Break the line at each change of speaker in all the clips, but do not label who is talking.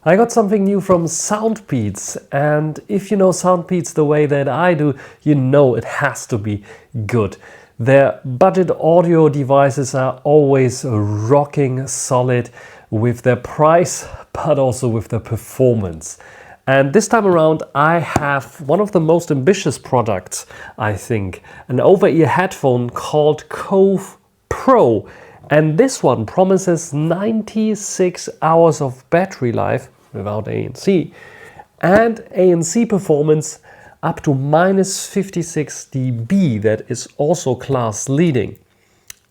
I got something new from Soundpeats, and if you know Soundpeats the way that I do, you know it has to be good. Their budget audio devices are always rocking solid with their price, but also with their performance. And this time around I have one of the most ambitious products, I think, an over-ear headphone called Cove Pro. And this one promises 96 hours of battery life without ANC and ANC performance up to minus 56 dB, that is also class leading.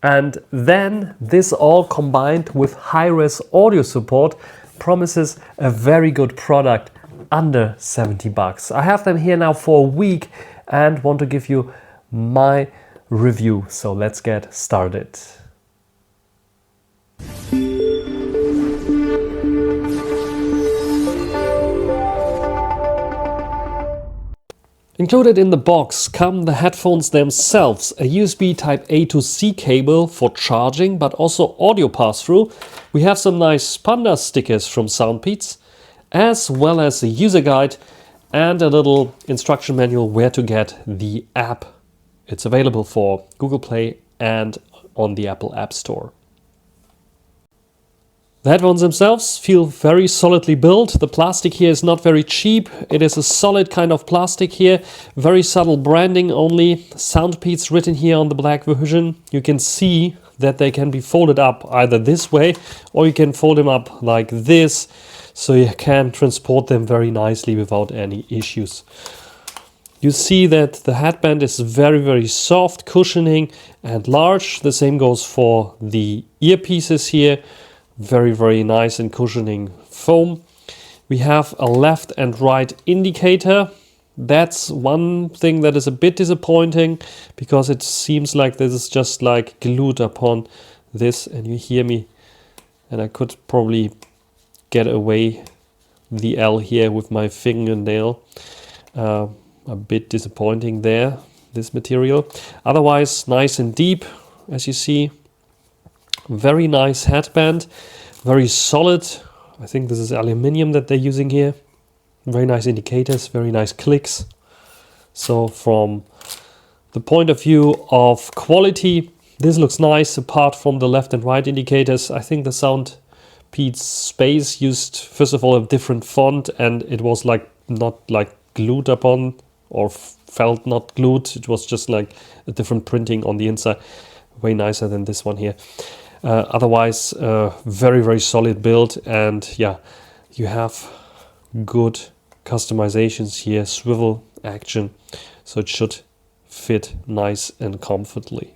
And then this all combined with high-res audio support promises a very good product under 70 bucks. I have them here now for a week and want to give you my review. So let's get started. Included in the box come the headphones themselves, a USB type A to C cable for charging but also audio pass-through. We have some nice panda stickers from Soundpeats, as well as a user guide and a little instruction manual where to get the app. It's available for Google Play and on the Apple App Store. The headphones themselves feel very solidly built. The plastic here is not very cheap. It is a solid kind of plastic here. Very subtle branding only. Soundpeats written here on the black version. You can see that they can be folded up either this way or you can fold them up like this. So you can transport them very nicely without any issues. You see that the headband is very soft, cushioning and large. The same goes for the earpieces here. Very nice and cushioning foam. We have a left and right indicator. That's one thing that is a bit disappointing because it seems like this is just like glued upon this, and you hear me, and I could probably get away the L here with my fingernail. A bit disappointing there, this material. Otherwise nice and deep, as you see. Very nice headband, very solid. I think this is aluminium that they're using here. Very nice indicators, very nice clicks. So from the point of view of quality, this looks nice apart from the left and right indicators. I think the Soundpeats Space used, first of all, a different font, and it was like not like glued upon or felt not glued. It was just like a different printing on the inside. Way nicer than this one here. Otherwise, very solid build, and yeah, you have good customizations here, swivel action, so it should fit nice and comfortably.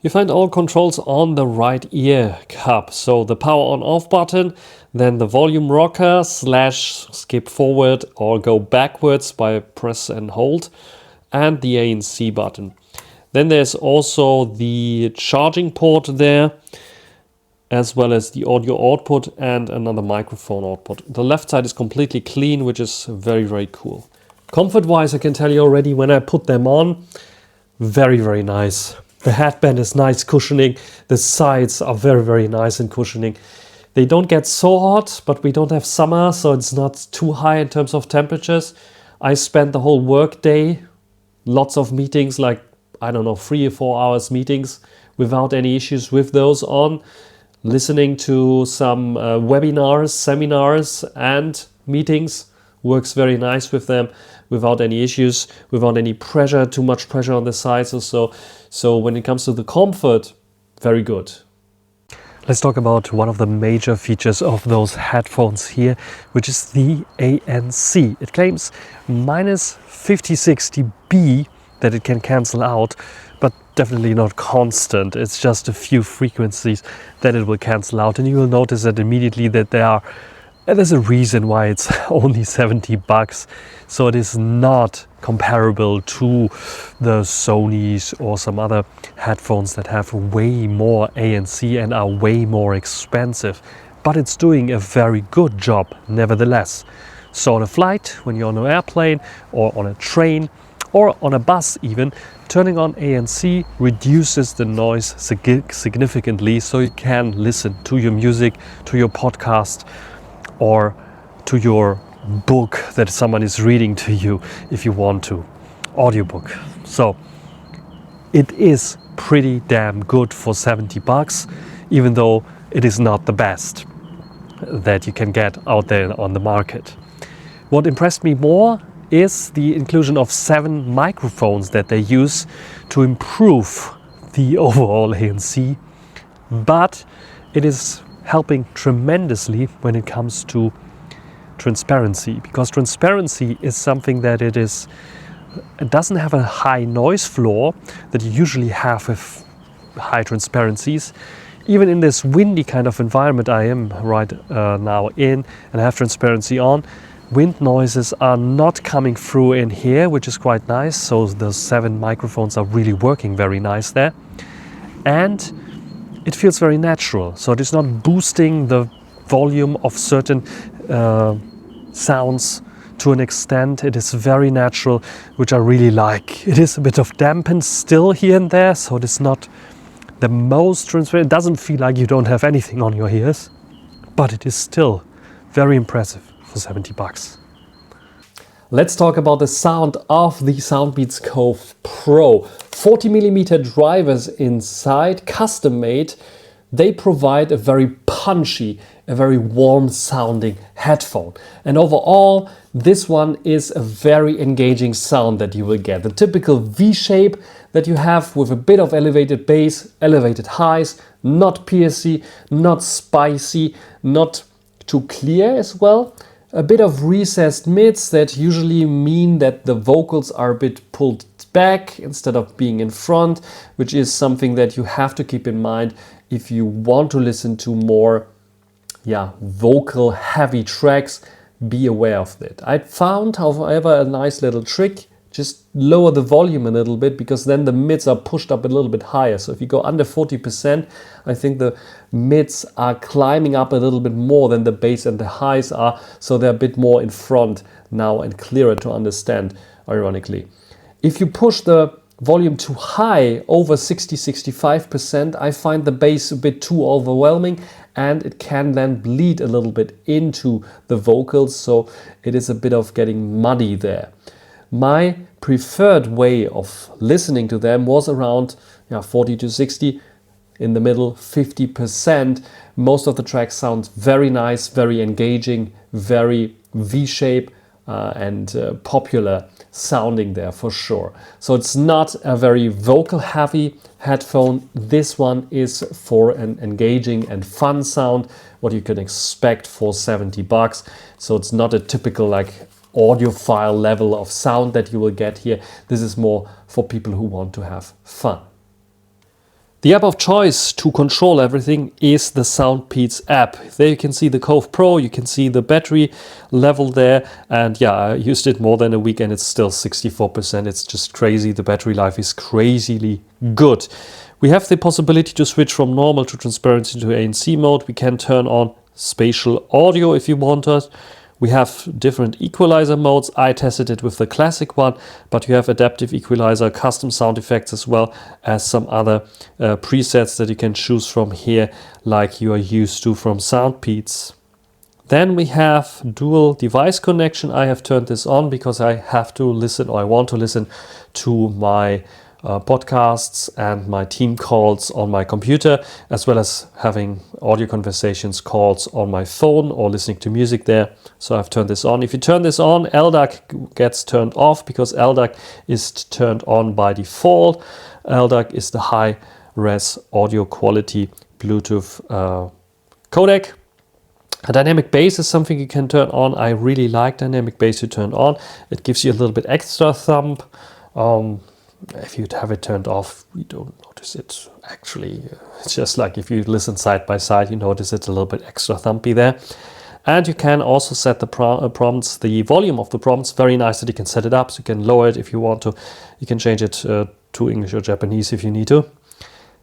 You find all controls on the right ear cup, so the power on off button, then the volume rocker / skip forward or go backwards by press and hold, and the ANC button. Then there's also the charging port there, as well as the audio output and another microphone output. The left side is completely clean, which is very cool. Comfort-wise, I can tell you already when I put them on, very nice. The headband is nice cushioning. The sides are very nice and cushioning. They don't get so hot, but we don't have summer, so it's not too high in terms of temperatures. I spent the whole work day, lots of meetings, like I don't know, 3 or 4 hours meetings without any issues with those on. Listening to some webinars, seminars and meetings works very nice with them without any issues, without any pressure, too much pressure on the sides or so. So when it comes to the comfort, very good. Let's talk about one of the major features of those headphones here, which is the ANC. It claims minus 56 dB that it can cancel out, but definitely not constant. It's just a few frequencies that it will cancel out, and you will notice that immediately that there's a reason why it's only 70 bucks. So it is not comparable to the Sonys or some other headphones that have way more ANC and are way more expensive, but it's doing a very good job nevertheless. So on a flight, when you're on an airplane or on a train or on a bus even, turning on ANC reduces the noise significantly, so you can listen to your music, to your podcast, or to your book that someone is reading to you if you want to, audiobook. So it is pretty damn good for 70 bucks, even though it is not the best that you can get out there on the market. What impressed me more is the inclusion of 7 microphones that they use to improve the overall ANC, but it is helping tremendously when it comes to transparency, because transparency is something that it doesn't have a high noise floor that you usually have with high transparencies. Even in this windy kind of environment I am right now in, and I have transparency on, wind noises are not coming through in here, which is quite nice. So the 7 microphones are really working very nice there. And it feels very natural. So it is not boosting the volume of certain sounds to an extent. It is very natural, which I really like. It is a bit of dampened still here and there, so it is not the most transparent. It doesn't feel like you don't have anything on your ears, but it is still very impressive for 70 bucks. Let's talk about the sound of the Soundpeats Cove Pro. 40mm drivers inside, custom made. They provide a very punchy, a very warm sounding headphone. And overall, this one is a very engaging sound that you will get. The typical V shape that you have with a bit of elevated bass, elevated highs, not piercy, not spicy, not too clear as well. A bit of recessed mids that usually mean that the vocals are a bit pulled back instead of being in front, which is something that you have to keep in mind if you want to listen to more vocal heavy tracks. Be aware of that. I found, however, a nice little trick. Just lower the volume a little bit, because then the mids are pushed up a little bit higher. So if you go under 40%, I think the mids are climbing up a little bit more than the bass and the highs are. So they're a bit more in front now and clearer to understand, ironically. If you push the volume too high, over 60-65%, I find the bass a bit too overwhelming, and it can then bleed a little bit into the vocals. So it is a bit of getting muddy there. My preferred way of listening to them was around 40 to 60, in the middle 50%. Most of the tracks sound very nice, very engaging, very V-shape and popular sounding there for sure. So it's not a very vocal heavy headphone. This one is for an engaging and fun sound, what you can expect for 70 bucks. So it's not a typical like audiophile level of sound that you will get here. This is more for people who want to have fun. The app of choice to control everything is the Soundpeats app. There you can see the Cove Pro, you can see the battery level there, and I used it more than a week and it's still 64%. It's just crazy. The battery life is crazily good. We have the possibility to switch from normal to transparency to ANC mode. We can turn on spatial audio if you want us. We have different equalizer modes. I tested it with the classic one, but you have adaptive equalizer, custom sound effects, as well as some other presets that you can choose from here, like you are used to from Soundpeats. Then we have dual device connection. I have turned this on because I have to listen, or I want to listen to my podcasts and my team calls on my computer, as well as having audio conversations calls on my phone or listening to music there. So I've turned this on. If you turn this on, LDAC gets turned off, because LDAC is turned on by default. LDAC is the high res audio quality Bluetooth codec. A dynamic bass is something you can turn on. I really like dynamic bass to turn on. It gives you a little bit extra thump. If you have it turned off, you don't notice it. Actually, it's just like if you listen side by side, you notice it's a little bit extra thumpy there. And you can also set the prompts, the volume of the prompts. Very nice that you can set it up, so you can lower it if you want to. You can change it to English or Japanese if you need to.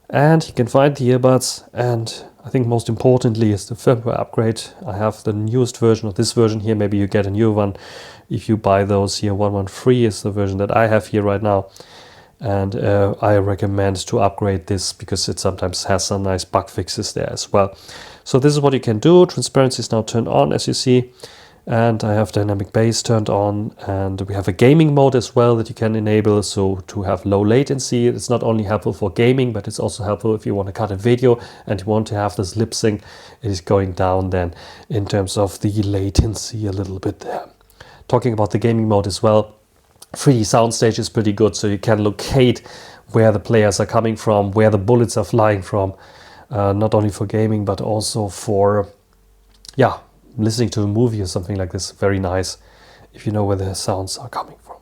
And you can find the earbuds, and I think most importantly is the firmware upgrade. I have the newest version of this version here. Maybe you get a new one if you buy those here. 113 is the version that I have here right now. And I recommend to upgrade this because it sometimes has some nice bug fixes there as well. So this is what you can do. Transparency is now turned on, as you see. and I have dynamic bass turned on, and we have a gaming mode as well that you can enable, so to have low latency. It's not only helpful for gaming, but it's also helpful if you want to cut a video and you want to have this lip sync. It is going down then in terms of the latency a little bit there. Talking about the gaming mode as well, 3D soundstage is pretty good, so you can locate where the players are coming from, where the bullets are flying from, not only for gaming but also for listening to a movie or something like this. Very nice if you know where the sounds are coming from.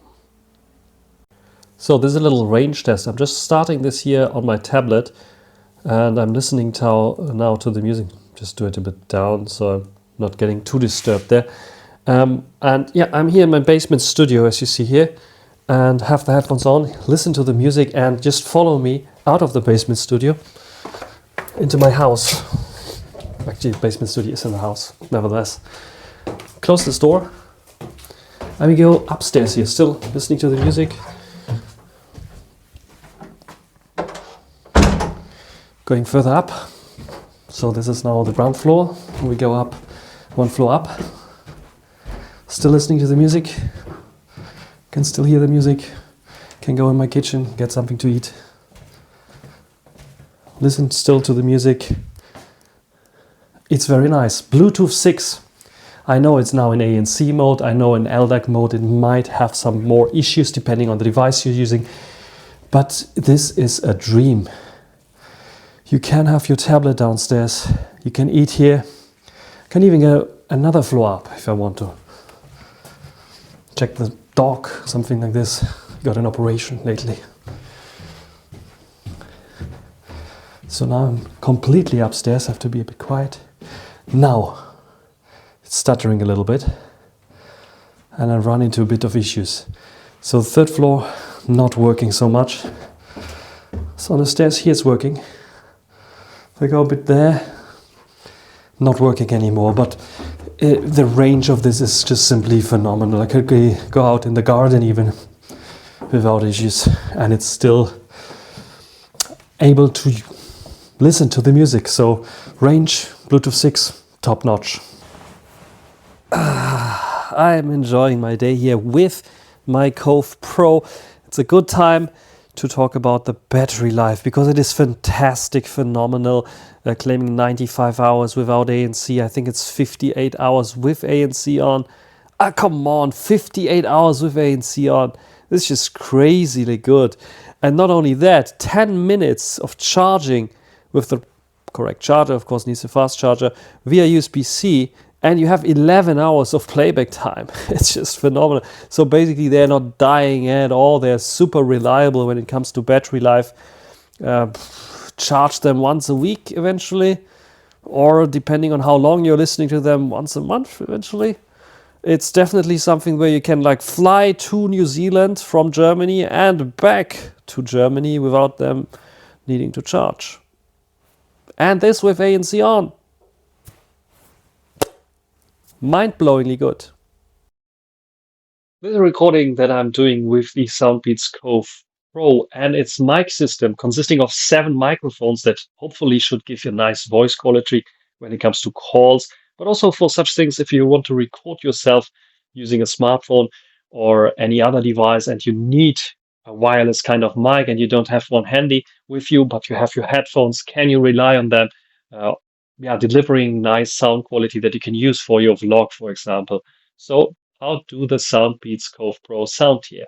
So this is a little range test. I'm just starting this here on my tablet, and I'm listening now to the music. Just do it a bit down so I'm not getting too disturbed there. And yeah, I'm here in my basement studio, as you see here, and have the headphones on, listen to the music, and just follow me out of the basement studio into my house. Actually, the basement studio is in the house, nevertheless. Close this door, and we go upstairs here, still listening to the music. Going further up. So this is now the ground floor. We go up, one floor up. Still listening to the music. Can still hear the music. Can go in my kitchen, get something to eat. Listen still to the music. It's very nice. Bluetooth 6. I know it's now in ANC mode. I know in LDAC mode it might have some more issues depending on the device you're using. But this is a dream. You can have your tablet downstairs. You can eat here. Can even go another floor up if I want to. Check the dog, something like this. Got an operation lately. So now I'm completely upstairs. I have to be a bit quiet. Now it's stuttering a little bit, and I run into a bit of issues. So the third floor not working so much. So on the stairs here it's working. If I go a bit there, not working anymore. But the range of this is just simply phenomenal. I could go out in the garden even without issues, and it's still able to listen to the music. So range, Bluetooth 6, top notch. I'm enjoying my day here with my Cove Pro. It's a good time to talk about the battery life because it is fantastic, phenomenal. Claiming 95 hours without ANC. I think it's 58 hours with ANC on. Come on, 58 hours with ANC on. This is just crazily good. And not only that, 10 minutes of charging with the correct charger, of course needs a fast charger, via USB-C, and you have 11 hours of playback time. It's just phenomenal. So basically they're not dying at all. They're super reliable when it comes to battery life. Charge them once a week eventually, or depending on how long you're listening to them, once a month eventually. It's definitely something where you can like fly to New Zealand from Germany and back to Germany without them needing to charge. And this with ANC on. Mind-blowingly good. This is a recording that I'm doing with the Soundpeats Cove Pro and its mic system consisting of 7 microphones that hopefully should give you a nice voice quality when it comes to calls, but also for such things if you want to record yourself using a smartphone or any other device and you need a wireless kind of mic and you don't have one handy with you, but you have your headphones. Can you rely on them? Delivering nice sound quality that you can use for your vlog, for example. So how do the Soundpeats Cove Pro sound here?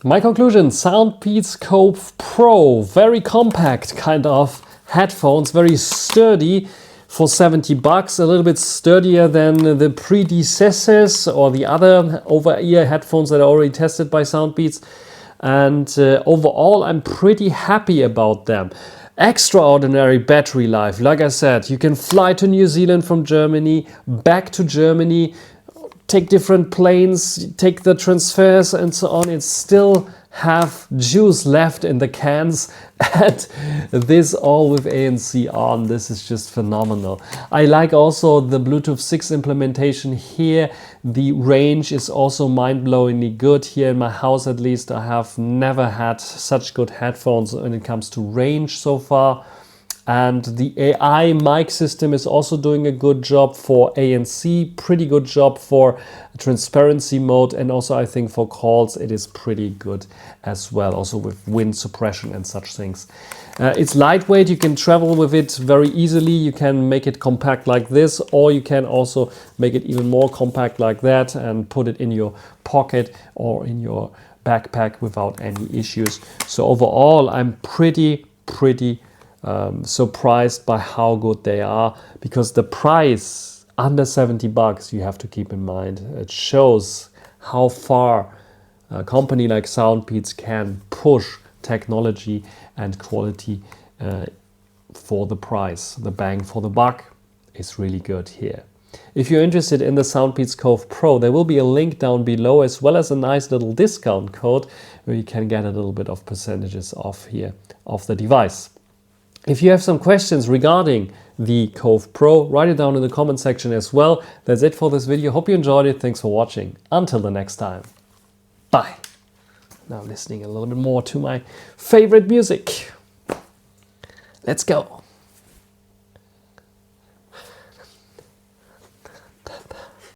My conclusion, Soundpeats Cove Pro, very compact kind of headphones, very sturdy for $70, a little bit sturdier than the predecessors or the other over-ear headphones that are already tested by Soundpeats. And overall, I'm pretty happy about them. Extraordinary battery life. Like I said, you can fly to New Zealand from Germany, back to Germany, take different planes, take the transfers and so on. It still have juice left in the cans, and this all with ANC on. This is just phenomenal. I like also the Bluetooth 6 implementation here. The range is also mind-blowingly good here in my house. At least I have never had such good headphones when it comes to range so far. And the AI mic system is also doing a good job for ANC, pretty good job for transparency mode, and also I think for calls it is pretty good as well, also with wind suppression and such things. It's lightweight, you can travel with it very easily, you can make it compact like this, or you can also make it even more compact like that and put it in your pocket or in your backpack without any issues. So overall I'm pretty surprised by how good they are, because the price under 70 bucks, you have to keep in mind, it shows how far a company like Soundpeats can push technology and quality for the price. The bang for the buck is really good here. If you're interested in the Soundpeats Cove Pro, there will be a link down below, as well as a nice little discount code where you can get a little bit of percentages off here of the device. If you have some questions regarding the Cove Pro, write it down in the comment section as well. That's it for this video. Hope you enjoyed it. Thanks for watching. Until the next time. Bye. Now listening a little bit more to my favorite music. Let's go.